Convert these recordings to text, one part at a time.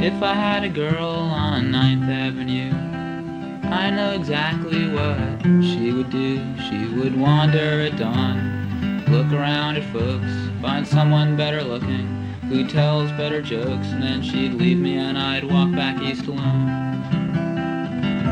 If I had a girl on 9th Avenue, I know exactly what she would do. She would wander at dawn, look around at folks, find someone better looking, who tells better jokes, and then she'd leave me and I'd walk back east alone.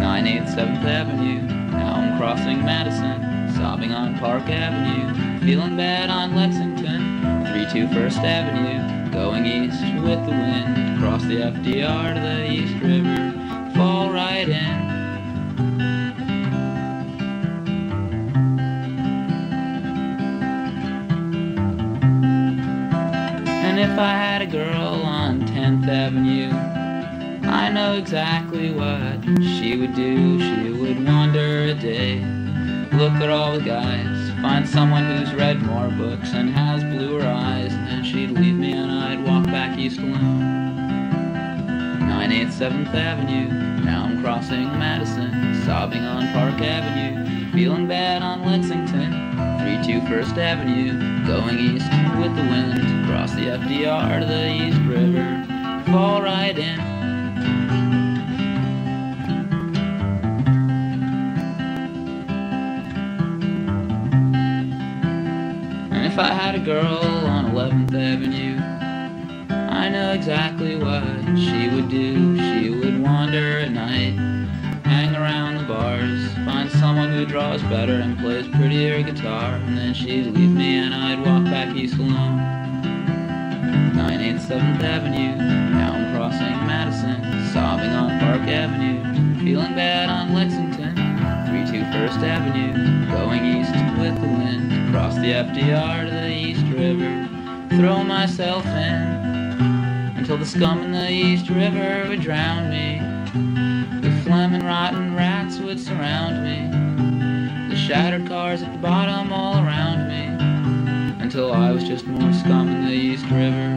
9/8 7th Avenue, now I'm crossing Madison, sobbing on Park Avenue, feeling bad on Lexington, 3-2 First Avenue, going east with the wind, cross the FDR to the East River, fall right in. And if I had a girl on 10th Avenue, I know exactly what she would do. She would wander a day, look at all the guys, find someone who's read more books and has bluer eyes, and then she'd leave me and I'd walk back east alone. 9/8 7th Avenue, now I'm crossing Madison, sobbing on Park Avenue, feeling bad on Lexington, 3-2 First Avenue, going east with the wind, cross the FDR to the East River, fall right in. And if I had a girl on 11th Avenue, I know exactly what she would do. She would wander at night, hang around the bars, find someone who draws better and plays prettier guitar, and then she'd leave me and I'd walk back east alone. 9/8 7th Avenue, now I'm crossing Madison, sobbing on Park Avenue, feeling bad on Lexington, 3-2 First Avenue, going east with the wind, cross the FDR to the East River, throw myself in until the scum in the East River would drown me. The phlegm and rotten rats would surround me, the shattered cars at the bottom all around me, until I was just more scum in the East River.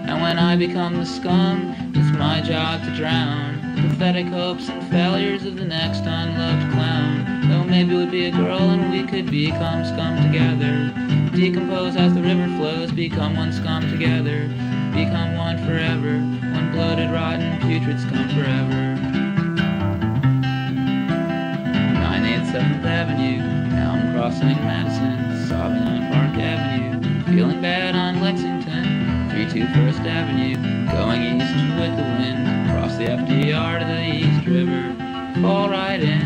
And when I become the scum, it's my job to drown the pathetic hopes and failures of the next unloved clown. Though maybe we'd be a girl and we could become scum together, decompose as the river flows, become one scum together, become one forever, one bloated, rotten, putrid scum forever. 9/8 7th Avenue, now I'm crossing Madison, sobbing on Park Avenue, feeling bad on Lexington, 3-2 First Avenue, going east with the wind, cross the FDR to the East River, fall right in.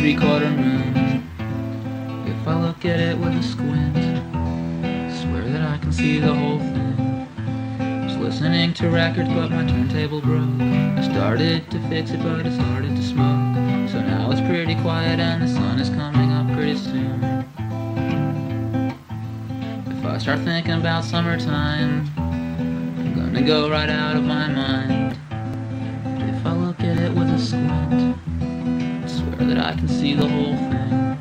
3/4 moon. If I look at it with a squint, swear that I can see the whole thing. Was listening to records but my turntable broke. I started to fix it but it started to smoke. So now it's pretty quiet and the sun is coming up pretty soon. If I start thinking about summertime, I'm gonna go right out of my mind. But if I look at it with a squint, I swear that I can see the whole thing.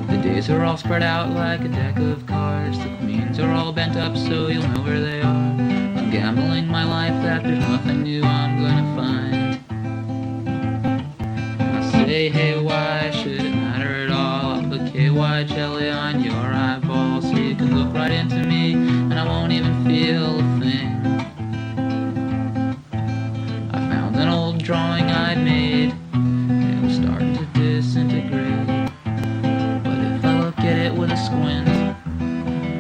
The days are all spread out like a deck of cards. The queens are all bent up so you'll know where they are. I'm gambling my life that there's nothing new I'm gonna find. I say, hey, why should it matter at all? I'll put KY jelly on your eyeball so you can look right into me and I won't even feel a thing. I found an old drawing I'd made. It was starting to disintegrate. But if I look at it with a squint,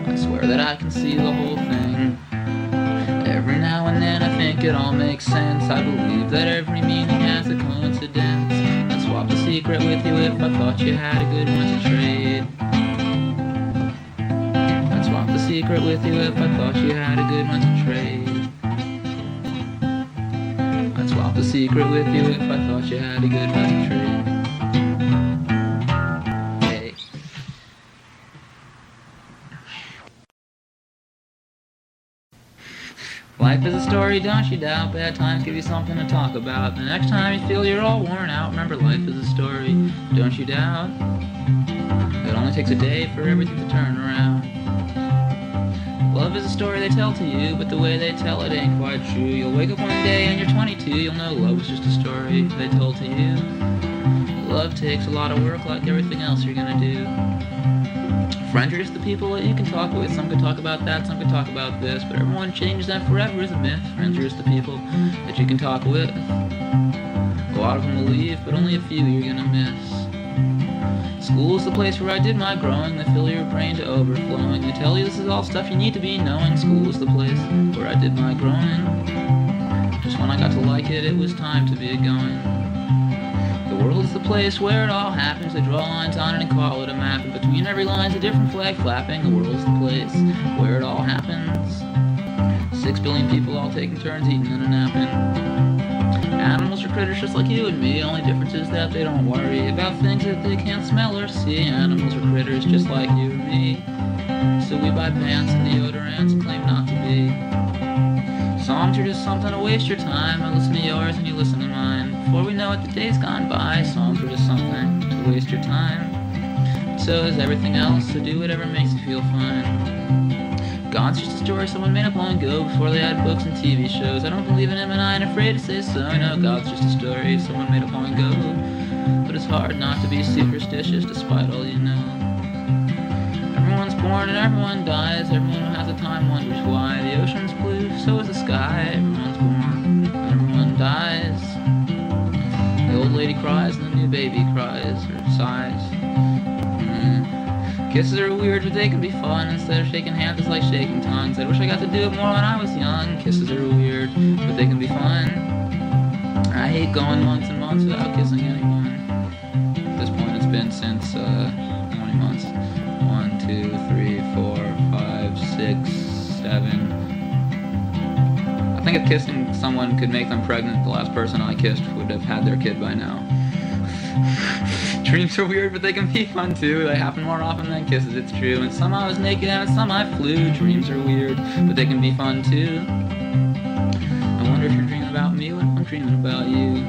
I swear that I can see the whole thing. Every now and then I think it all makes sense. I believe that every meaning has a coincidence. I'd swap the secret with you if I thought you had a good one to trade. I'd swap the secret with you if I thought you had a good one to trade. I'd swap the secret with you if I thought you had a good one to trade. Hey. Life is a story, don't you doubt. Bad times give you something to talk about. The next time you feel you're all worn out, remember life is a story, don't you doubt. It only takes a day for everything to turn around. Love is a story they tell to you, but the way they tell it ain't quite true. You'll wake up one day and you're 22, you'll know love was just a story they told to you. Love takes a lot of work like everything else you're gonna do. Friends are just the people that you can talk with. Some could talk about that, some could talk about this, but everyone changes and forever is a myth. Friends are just the people that you can talk with. A lot of them will leave, but only a few you're gonna miss. School is the place where I did my growing. They fill your brain to overflowing. They tell you this is all stuff you need to be knowing. School is the place where I did my growing. Just when I got to like it, it was time to be going. The world is the place where it all happens. They draw lines on it and call it a map. And between every line's a different flag flapping. The world is the place where it all happens. 6 billion people all taking turns eating and a napping. Animals are critters just like you and me. Only difference is that they don't worry about things that they can't smell or see. Animals are critters just like you and me. So we buy pants and deodorants and claim not to be. Songs are just something to waste your time. I listen to yours and you listen to mine. Before we know it, the day's gone by. Songs are just something to waste your time. So is everything else, so do whatever makes you feel fine. God's just a story someone made up long ago before they had books and TV shows. I don't believe in him and I ain't afraid to say so. I know God's just a story someone made up long ago. But it's hard not to be superstitious despite all you know. Everyone's born and everyone dies. Everyone who has a time wonders why. The ocean's blue, so is the sky. Everyone's born and everyone dies. The old lady cries and the new baby cries or sighs. Kisses are weird, but they can be fun. Instead of shaking hands, it's like shaking tongues. I wish I got to do it more when I was young. Kisses are weird, but they can be fun. I hate going months and months without kissing anyone. At this point, it's been since, how many months? 1, 2, 3, 4, 5, 6, 7. I think if kissing someone could make them pregnant, the last person I kissed would have had their kid by now. Dreams are weird, but they can be fun too. They happen more often than kisses, it's true. And some I was naked and some I flew. Dreams are weird, but they can be fun too. I wonder if you're dreaming about me, what if I'm dreaming about you?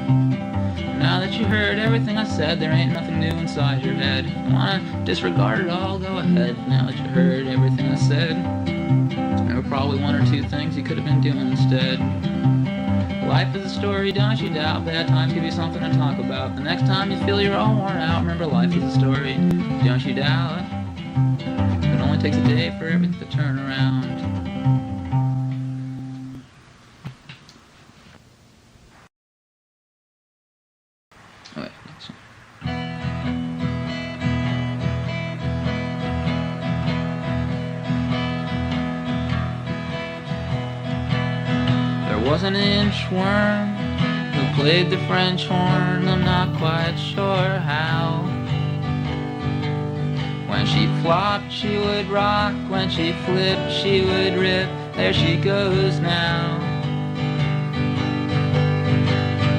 Now that you heard everything I said, there ain't nothing new inside your head. You wanna disregard it all, go ahead. Now that you heard everything I said, there were probably 1 or 2 things you could have been doing instead. Life is a story, don't you doubt. Bad times give you something to talk about. The next time you feel you're all worn out, remember life is a story, don't you doubt. It only takes a day for everything to turn around. Oh, wait, next one. There was an inchworm who Played the French horn, I'm not quite sure how. When she flopped, she would rock. When she flipped, she would rip. There she goes now.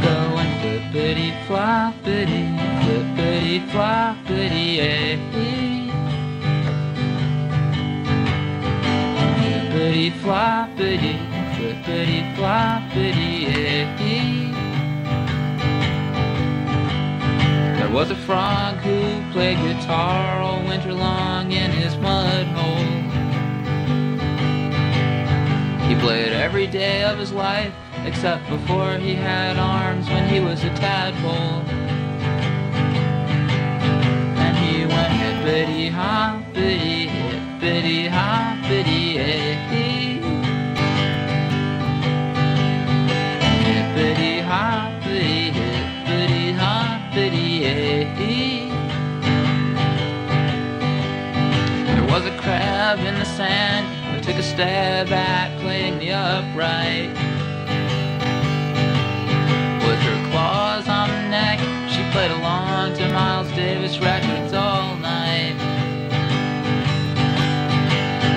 Going flippity-floppity, flippity-floppity, eh. Flippity-floppity, flippity-floppity, eh. There was a frog who played guitar all winter long in his mud hole. He played every day of his life, except before he had arms when he was a tadpole. And he went hippity-hoppity, hippity-hoppity, eh. Hippity-hoppity, hippity-hoppity, eh. There was a crab in the sand who took a stab at playing the upright. With her claws on her neck, she played along to Miles Davis records all night.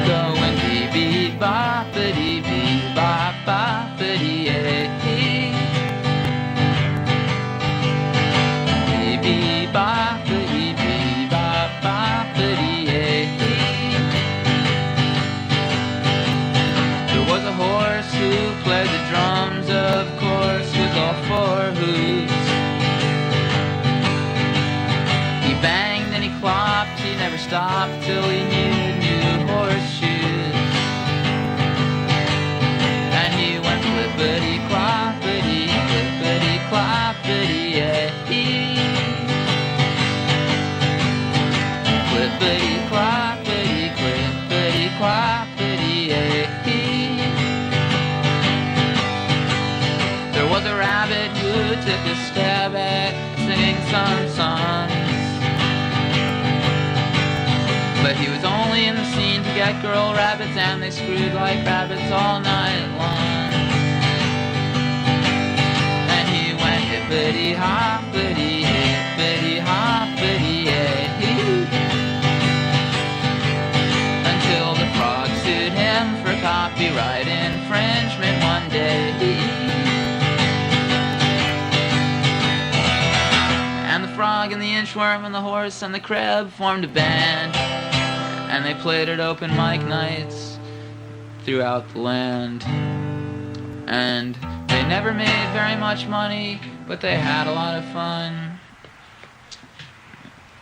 Going bee-bee-boppity, bee-bop-boppity, eh. Bee-bop-boppity, bee-bop-boppity, eh. There was a horse who played the drums, of course, with all four hooves. He banged and he clopped, he never stopped till he needed new horseshoes. And he went flippity-cloppity, flippity-cloppity, eh. Flippity-cloppity, clippity-cloppity, eh. There was a rabbit who took a stab at singing some songs, but he was only in the scene to get girl rabbits, and they screwed like rabbits all night long. And he went hippity-hoppity, hippity-hoppity, eh. Until the frog sued him for copyright infringement one day. And the frog and the inchworm and the horse and the crab formed a band, and they played at open mic nights throughout the land. And they never made very much money, but they had a lot of fun.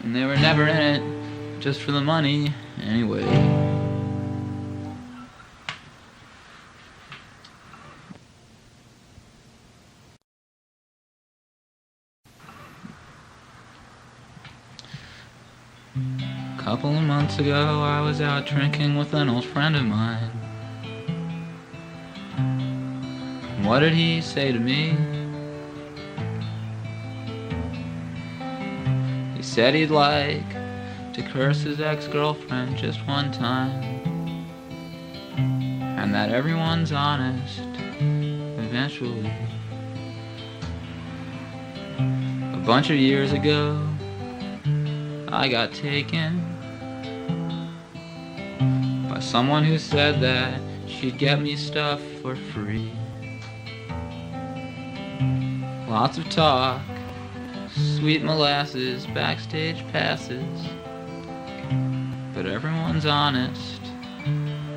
And they were never in it just for the money anyway. A couple of months ago, I was out drinking with an old friend of mine. What did he say to me? He said he'd like to curse his ex-girlfriend just one time, and that everyone's honest eventually. A bunch of years ago, I got taken by someone who said that she'd get me stuff for free. Lots of talk, sweet molasses, backstage passes, but everyone's honest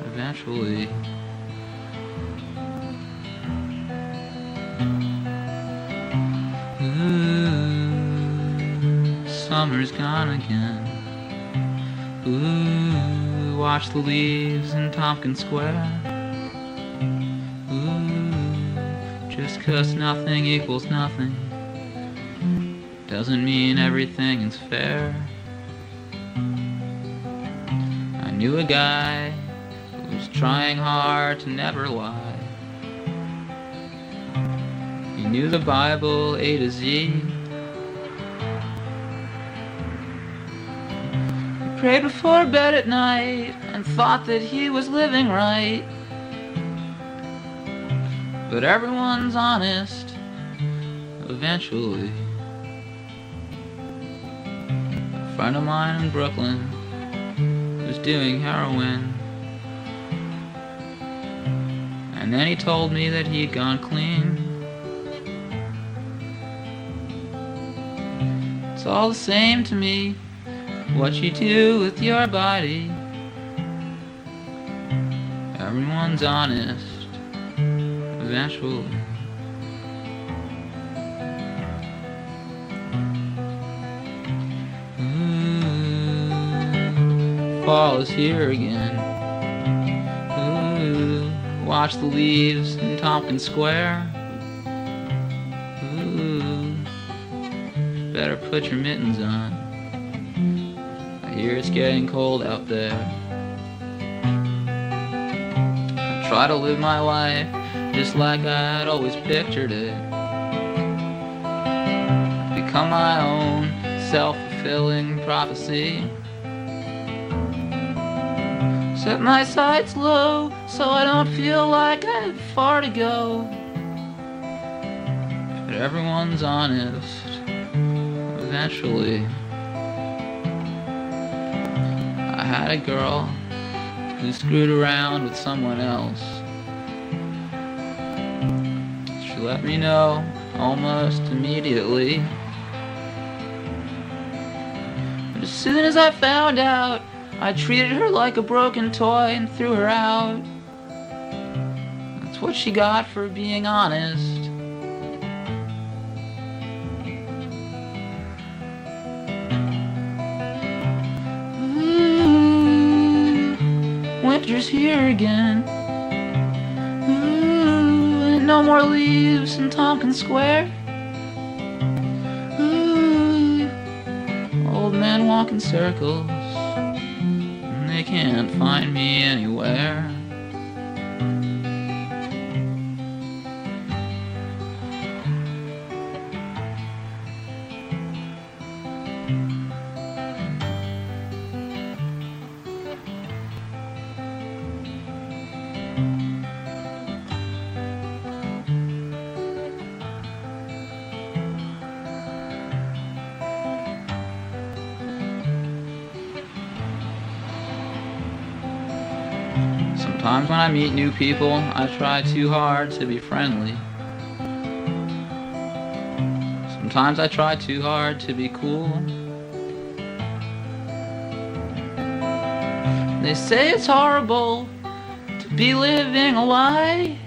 eventually. Ooh, summer's gone again. Ooh, watch the leaves in Tompkins Square. Ooh, just 'cause nothing equals nothing doesn't mean everything is fair. I knew a guy who was trying hard to never lie. He knew the Bible A to Z. He prayed before bed at night and thought that he was living right. But everyone's honest eventually. A friend of mine in Brooklyn was doing heroin, and then he told me that he'd gone clean. It's all the same to me what you do with your body. Everyone's honest eventually. Fall is here again. Ooh, watch the leaves in Tompkins Square. Ooh, better put your mittens on. I hear it's getting cold out there. I try to live my life just like I'd always pictured it. Become my own self-fulfilling prophecy. Set my sights low so I don't feel like I have far to go. But everyone's honest eventually. I had a girl who screwed around with someone else. She let me know almost immediately. But as soon as I found out, I treated her like a broken toy and threw her out. That's what she got for being honest. Ooh, winter's here again. Ooh, ain't no more leaves in Tompkins Square. Ooh, old men walk in circles. They can't find me anywhere. Sometimes when I meet new people, I try too hard to be friendly. Sometimes I try too hard to be cool. They say it's horrible to be living a lie,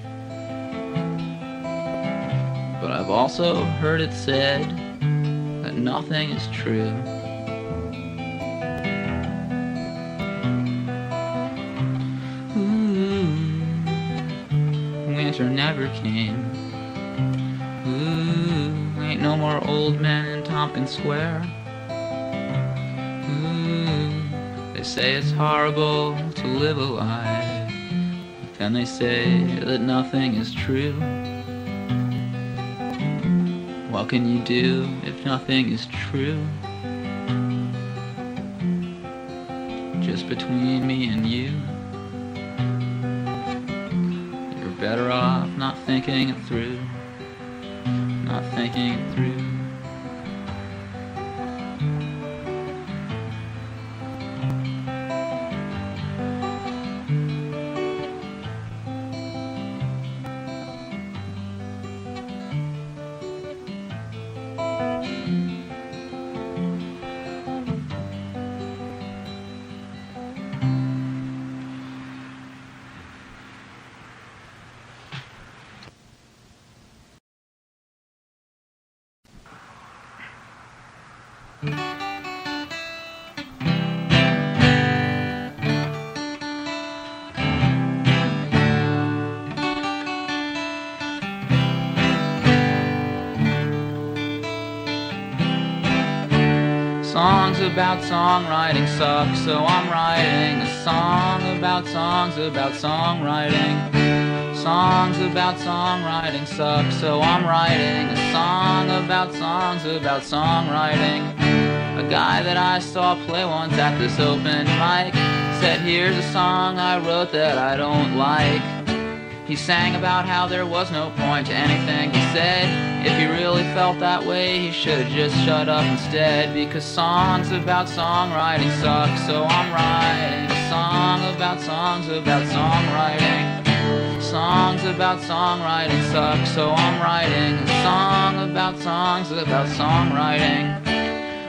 but I've also heard it said that nothing is true. Winter never came. Ooh, ain't no more old men in Tompkins Square. Ooh, they say it's horrible to live a lie, but then they say that nothing is true. What can you do if nothing is true? Just between me and you, better off not thinking it through, not thinking it through. Songs about songwriting suck, so I'm writing a song about songs about songwriting. Songs about songwriting suck, so I'm writing a song about songs about songwriting. A guy that I saw play once at this open mic said, here's a song I wrote that I don't like. He sang about how there was no point to anything he said. If he really felt that way, he should have just shut up instead. Because songs about songwriting suck, so I'm writing a song about songs about songwriting. Songs about songwriting suck, so I'm writing a song about songs about songwriting.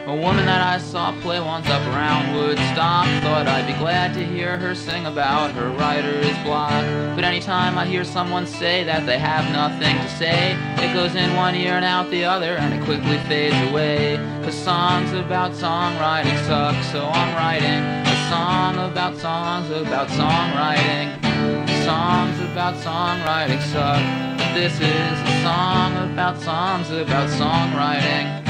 A woman that I saw play once up around Woodstock, thought I'd be glad to hear her sing about her writer's block. But anytime I hear someone say that they have nothing to say, it goes in one ear and out the other, and it quickly fades away. 'Cause songs about songwriting suck, so I'm writing a song about songs about songwriting. Songs about songwriting suck, but this is a song about songs about songwriting.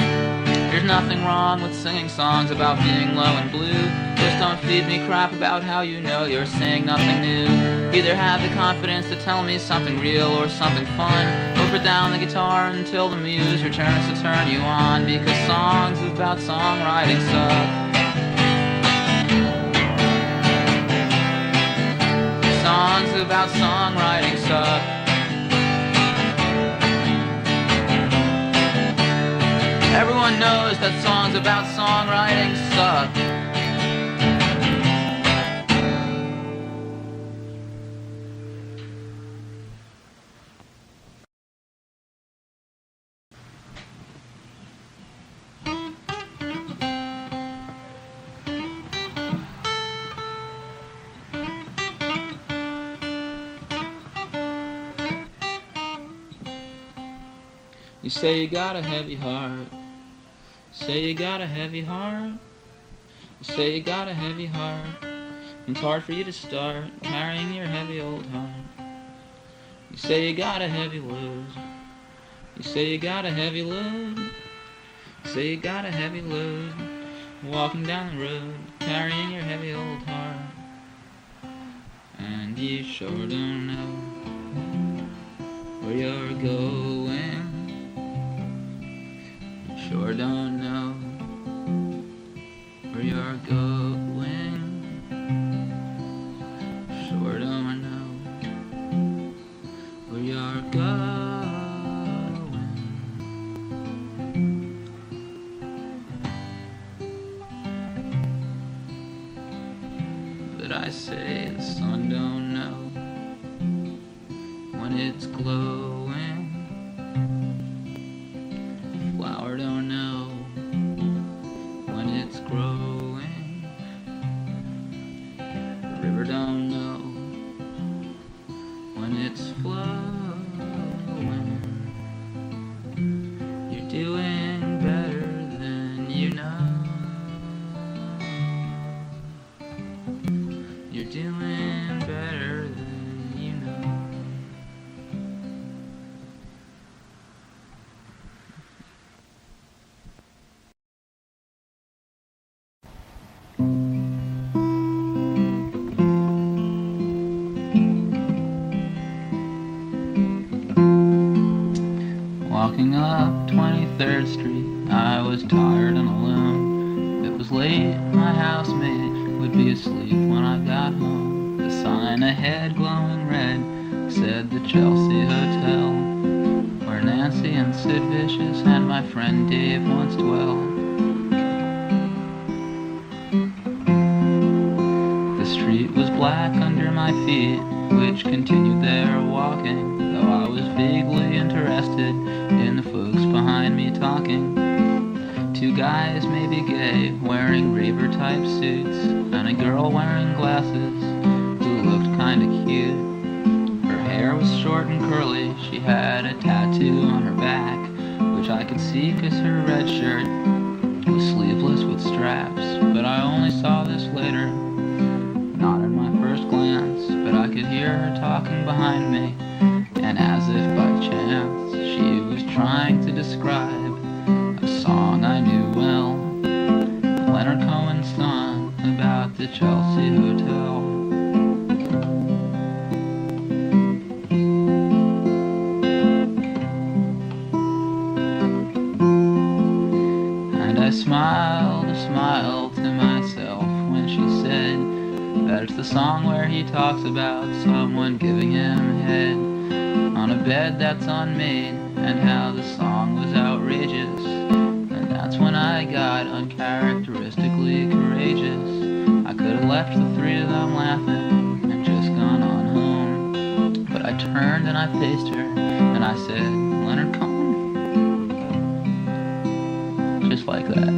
There's nothing wrong with singing songs about being low and blue. Just don't feed me crap about how you know you're saying nothing new. Either have the confidence to tell me something real or something fun, or put down the guitar until the muse returns to turn you on. Because songs about songwriting suck. Songs about songwriting suck. Everyone knows that songs about songwriting suck. You say you got a heavy heart. Say you got a heavy heart. You say you got a heavy heart. It's hard for you to start carrying your heavy old heart. You say you got a heavy load. You say you got a heavy load. You say you got a heavy load. Walking down the road carrying your heavy old heart. And you sure don't know where you're going. Sure don't know where you're going. Sure don't know where you're going. But I say the sun don't know when it's glowing. Flower don't know when it's growing. The river don't know when it's flowing. You're doing better than you know. You're doing better than you know. Walking up 23rd Street, I was tired and alone. It was late, my housemate would be asleep when I got home. The sign ahead, glowing red, said the Chelsea Hotel, where Nancy and Sid Vicious and my friend Dave once dwelled. The street was black under my feet, which continued their walking, though I was vaguely interested in the folks behind me talking. Two guys, maybe gay, wearing raver-type suits, and a girl wearing glasses who looked kinda cute. Her hair was short and curly, she had a tattoo on her back, which I could see 'cause her red shirt was sleeveless with straps. But I only saw this later, not in my first glance, but I could hear her talking behind me, and as if by chance, she was trying to describe a song I knew well, Leonard Cohen's song about the Chelsea Hotel. And I smiled a smile to myself when she said that It's the song where he talks about someone giving him head on a bed that's unmade, and how the song was outrageous. And that's when I got uncharacteristically courageous. I could have left the three of them laughing and just gone on home, but I turned and I faced her and I said, "Leonard Cohen?" Just like that.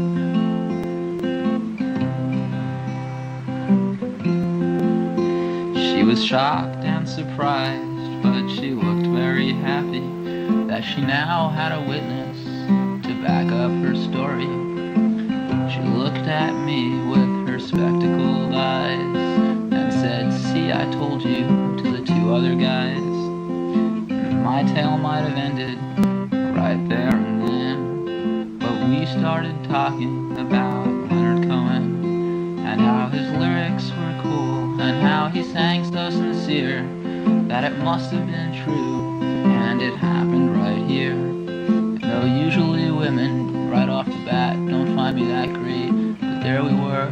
She was shocked and surprised, but she looked very happy that she now had a witness to back up her story. She looked at me with her spectacled eyes and said, "See, I told you," to the two other guys. My tale might have ended right there and then, but we started talking about Leonard Cohen and how his lyrics were cool and how he sang so sincere that it must have been true, and it happened right here. Though usually women right off the bat don't find me that great, but there we were,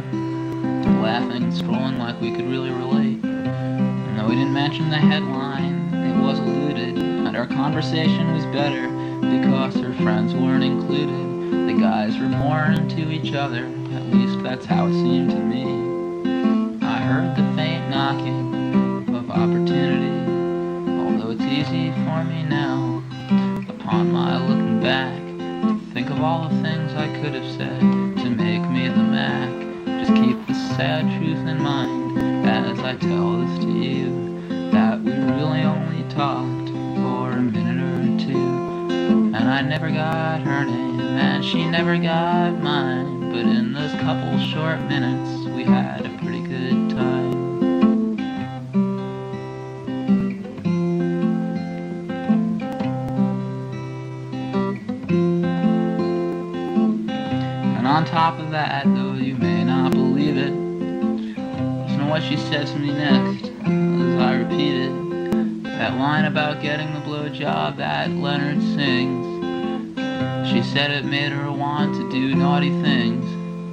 laughing and strolling like we could really relate. And though we didn't mention the headline, it was alluded, and our conversation was better because her friends weren't included. The guys were more into each other, at least that's how it seemed to me. I heard the faint knocking of opportunity, although it's easy for me now, upon my looking back, to think of all the things I could have said to make me the Mac. Just keep the sad truth in mind as I tell this to you, that we really only talked for a minute or two, and I never got her name and she never got mine, but in those couple short minutes we had a pretty good time. And on top of that, though you may not believe it, listen to what she said to me next as I repeated that line about getting the blowjob that Leonard sings. She said it made her want to do naughty things,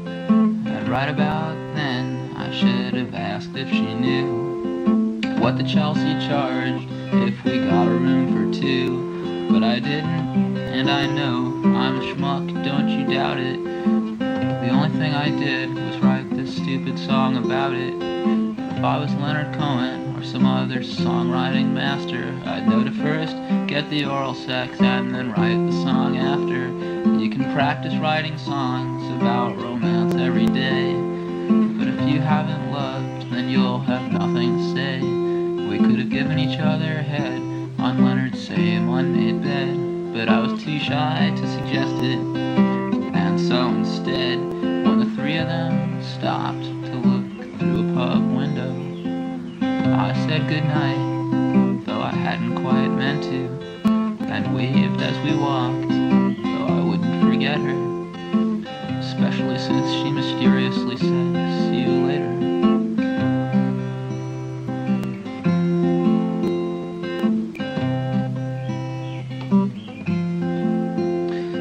and right about then I should have asked if she knew what the Chelsea charged if we got a room for two, but I didn't, and I know I'm a schmuck, don't you doubt it. The only thing I did was write this stupid song about it. If I was Leonard Cohen or some other songwriting master, I'd know to first get the oral sex and then write the song after. You can practice writing songs about romance every day, but if you haven't loved, then you'll have nothing to say. We could have given each other a head on Leonard's same unmade bed, but I was too shy to suggest it, and so instead, when the three of them stopped to look through a pub window, I said goodnight, though I hadn't quite meant to, and waved as we walked, though I wouldn't forget her, especially since she mysteriously said, "See you later."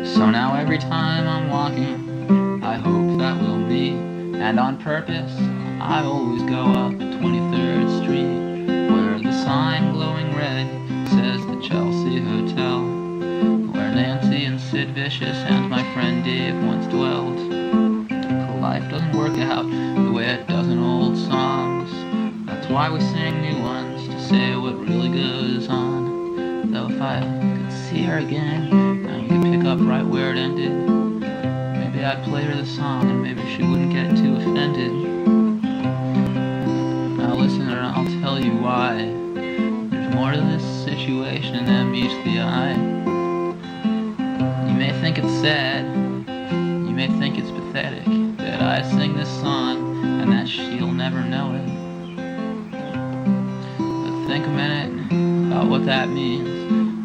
So now every time I'm walking, I hope that we'll meet, and on purpose, I always go up 23rd Street, where the sign glowing red says the Chelsea Hotel, where Nancy and Sid Vicious and my friend Dave once dwelled. Life doesn't work out the way it does in old songs. That's why we sing new ones, to say what really goes on. Though if I could see her again and we could pick up right where it ended, maybe I'd play her the song and maybe she wouldn't get too offended. Now listen and I'll tell you why. There's more to this situation than meets the eye. You may think it's sad, you may think it's pathetic, that I sing this song and that she'll never know it. But think a minute about what that means,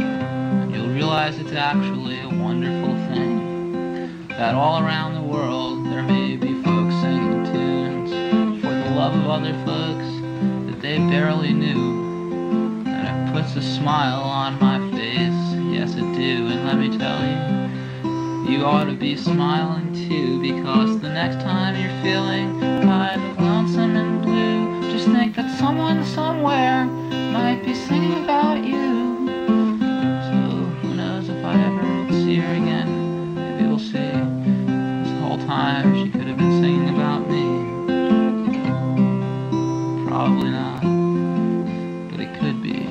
and you'll realize it's actually a wonderful thing, that all around the world there may be folks singing tunes for the love of other folks that they barely knew. And it puts a smile on my face, yes it do, and let me tell you, you ought to be smiling too, because the next time you're feeling kind of lonesome and blue, just think think that someone somewhere might be singing about you. So who knows if I ever see her again. Maybe we'll see. This whole time she could have been singing about me. Probably not, but it could be.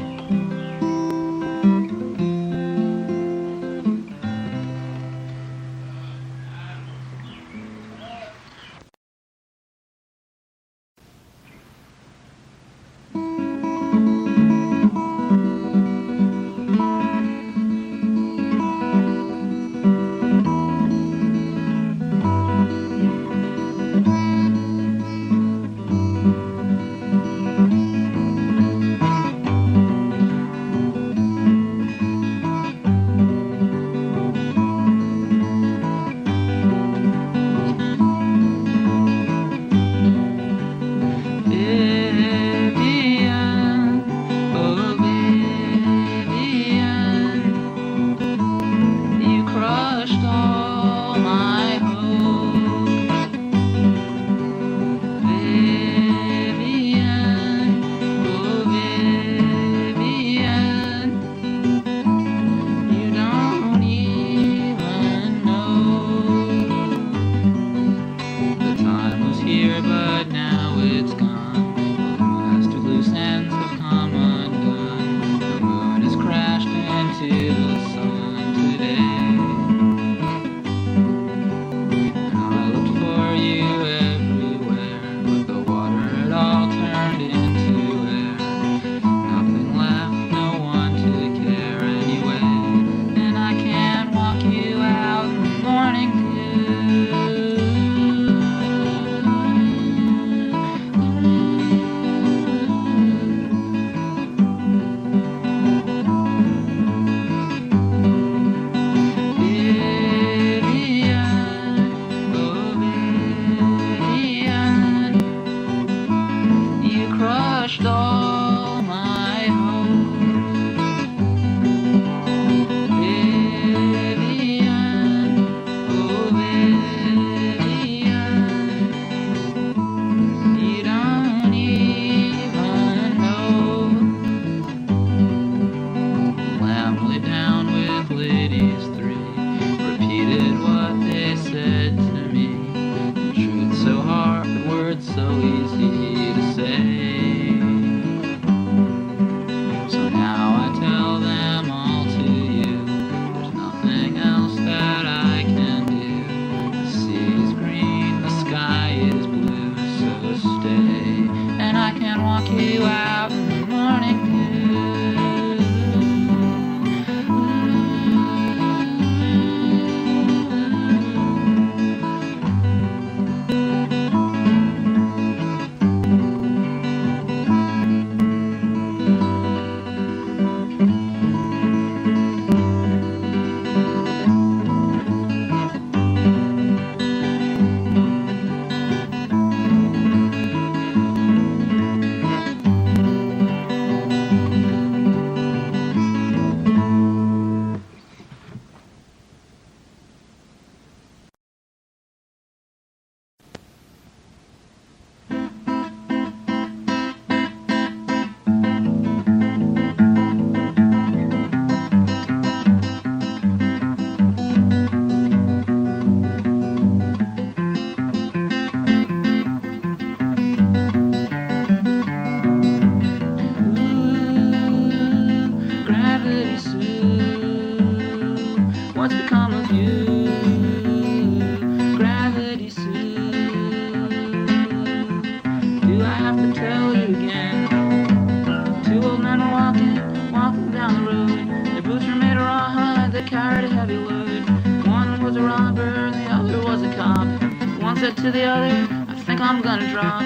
To the other, I think I'm gonna drop.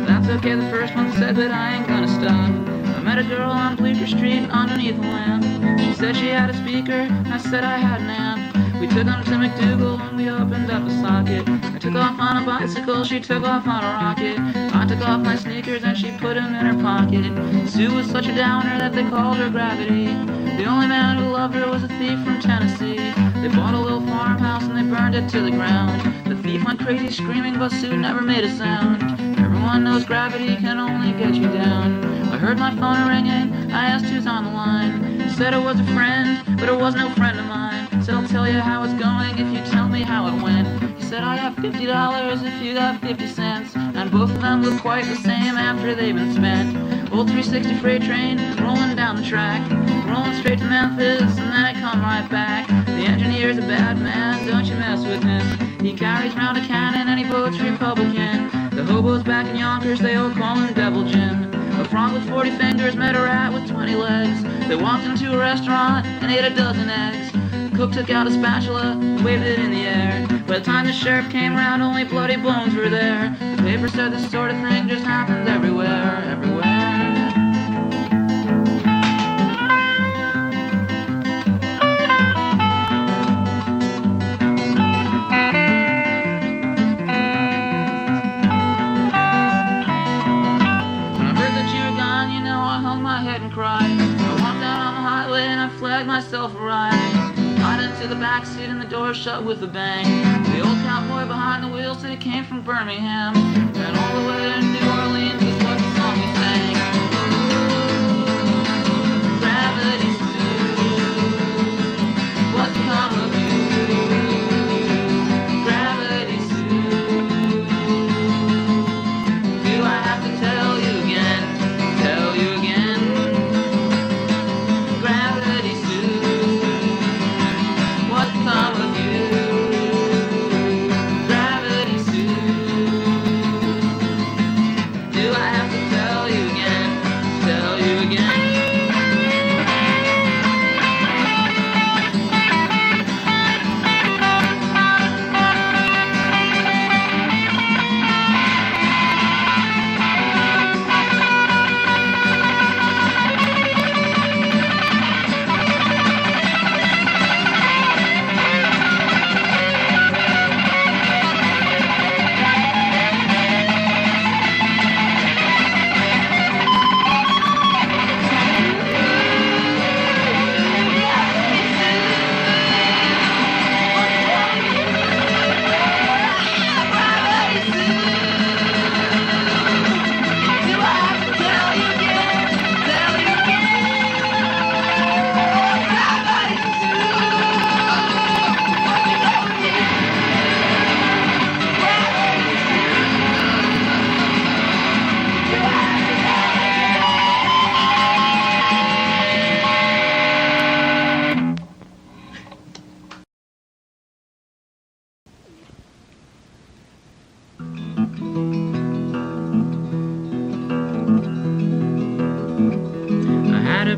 That's okay, the first one said, but I ain't gonna stop. I met a girl on Bleecker Street underneath a lamp. She said she had a speaker, and I said I had an amp. We took them to McDougal and we opened up a socket. I took off on a bicycle, she took off on a rocket. I took off my sneakers and she put them in her pocket. Sue was such a downer that they called her Gravity. The only man who loved her was a thief from Tennessee. They bought a little farmhouse and they burned it to the ground. The thief went crazy screaming, but Sue never made a sound. Everyone Everyone knows gravity can only get you down. I heard my phone ringing, I asked who's on the line. He said it was a friend, but it was no friend of mine. Said I'll tell you how it's going if you tell me how it went. He said I got $50 if you got 50 cents. And both of them look quite the same after they've been spent. Old 360 freight train rolling down the track, rolling straight to Memphis and then I come right back. The engineer's a bad man, don't you mess with him. He carries round a cannon and he votes Republican. The hobos back in Yonkers, they all call him Devil Jim. A frog with 40 fingers met a rat with 20 legs. They walked into a restaurant and ate a dozen eggs. The cook took out a spatula, waved it in the air. By the time the sheriff came around, only bloody bones were there. The paper said this sort of thing just happens everywhere, everywhere. Myself a ride, got into the backseat and the door shut with a bang. The old cowboy behind the wheel said he came from Birmingham, and all the way to New Orleans is what the song we sang. Gravity suit, what's come of you? Gravity suit, do I have to tell you again? Tell you again?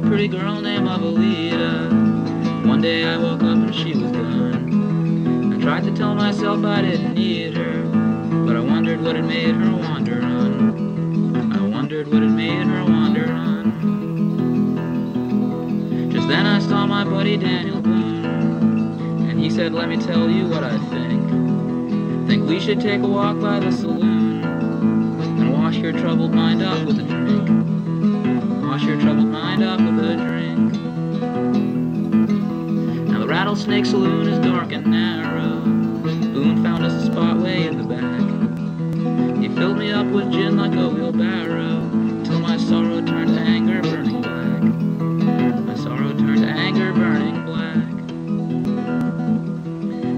Pretty girl named Alyda. One day I woke up and she was gone. I tried to tell myself I didn't need her, but I wondered what had made her wander on. I wondered what had made her wander on. Just then I saw my buddy Daniel Boone, and he said, let me tell you what I think. Think we should take a walk by the saloon and wash your troubled mind up with a drink. Wash your troubled mind up with a drink. Now the Rattlesnake Saloon is dark and narrow. Boone found us a spot way in the back. He filled me up with gin like a wheelbarrow, till my sorrow turned to anger burning black. My sorrow turned to anger burning black.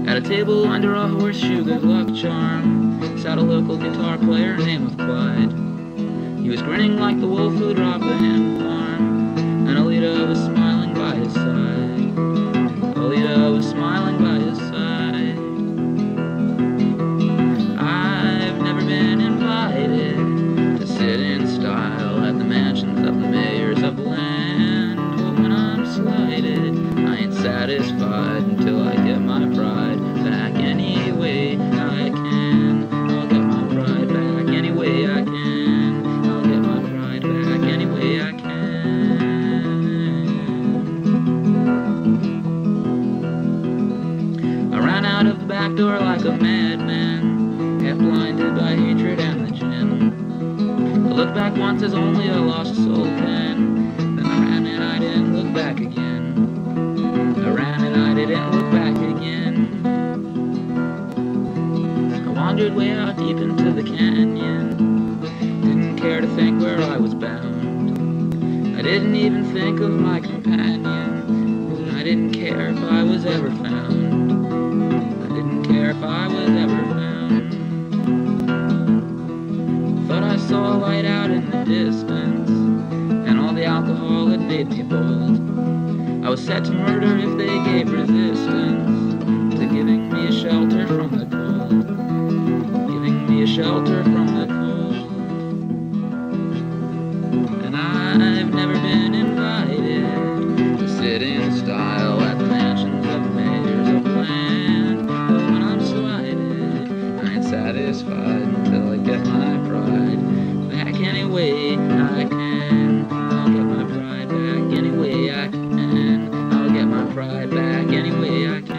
At a table under a horseshoe good luck charm sat a local guitar player named Clyde. He was grinning like the wolf who'd robbed the hen farm, and Alyda was smiling by his side. Alyda was smiling by his side. I've never been invited to sit in style at the mansions of the mayors of the land, but when I'm slighted, I ain't satisfied until I get my pride back any way I can. I'll get my pride back any way I can. I can. I ran out of the back door like a madman, half blinded by hatred and the gin. I looked back once as only a lost soul can. Then I ran and I didn't look back again. I ran and I didn't look back again. I wandered way out deep into the canyon, didn't even think of my companion. I didn't care if I was ever found. I didn't care if I was ever found. Thought I saw a light out in the distance, and all the alcohol had made me bold. I was set to murder if they gave resistance to giving me a shelter from the cold. Giving me a shelter from the cold. And I've never been invited to sit in style at the mansions of the mayors of the land. But when I'm slighted, I ain't satisfied until I get my pride back any way I can. I'll get my pride back any way I can. I'll get my pride back any way I can.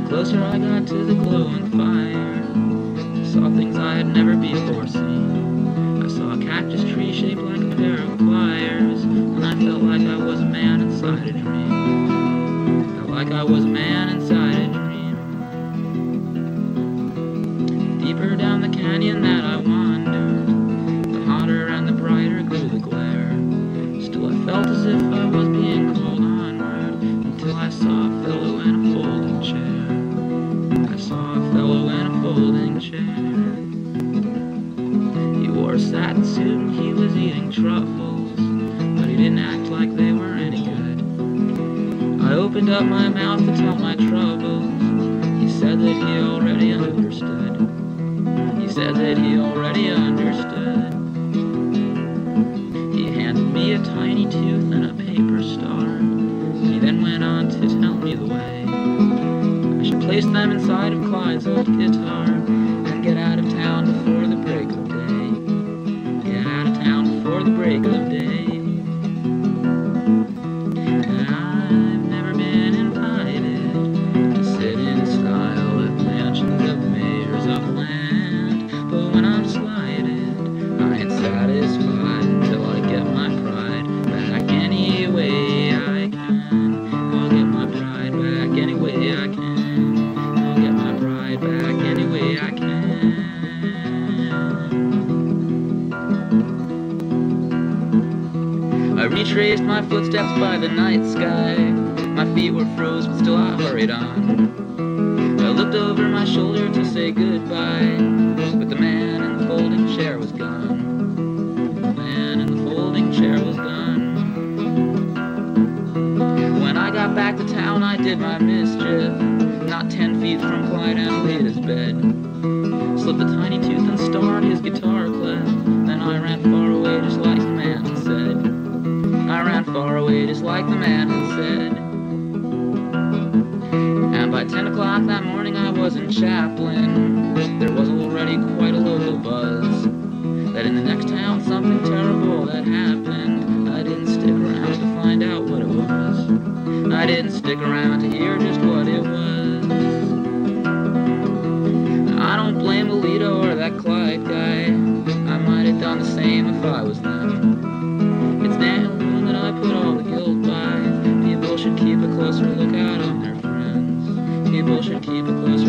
The closer I got to the glowing fire, I saw things I had never before seen. I saw a cactus tree shaped like a pair of pliers, and I felt like I was a man inside a dream. Felt like I was a man inside a dream. Deeper down the canyon that I wandered, the hotter and the brighter grew the glare. Still I felt as if I was being called onward, until I saw a fellow in a folding chair. I saw a fellow in a folding chair. He wore a satin suit and he was eating truffles, but he didn't act like they were any good. I opened up my mouth to tell my troubles. He said that he already understood. He said that he already understood. He handed me a tiny tooth and a paper star. He then went on to tell me the way. I should place them inside of Clyde's old guitar and get out of town before the break of day. Get out of town before the break of day. And I've never been invited to sit in style at the mansions of the mayors of the land. But when I'm slighted, I ain't satisfied until I get my pride back any way I can. I'll get my pride back any way I can. I'll get my pride back any way I can. I retraced my footsteps by the night sky. My feet were froze, but still I hurried on. I looked over my shoulder to say goodbye, but the man in the folding chair was gone. The man in the folding chair was gone. When I got back to town, I did my mischief, not 10 feet from Clyde Alyda's bed. Slipped a tiny tooth and starred his guitar clef. Then I ran far away just like the man had said. I ran far away just like the man had said. And by 10 o'clock that morning I was in Chaplin. There was already quite a local buzz that in the next town something terrible had happened. I didn't stick around to find out what it was. I didn't stick around to hear just what it was. I don't blame Alyda or that Clyde guy. I might have done the same if I was them. It's damn well that I put all the guilt by. People should keep a closer lookout on their friends. People should keep a closer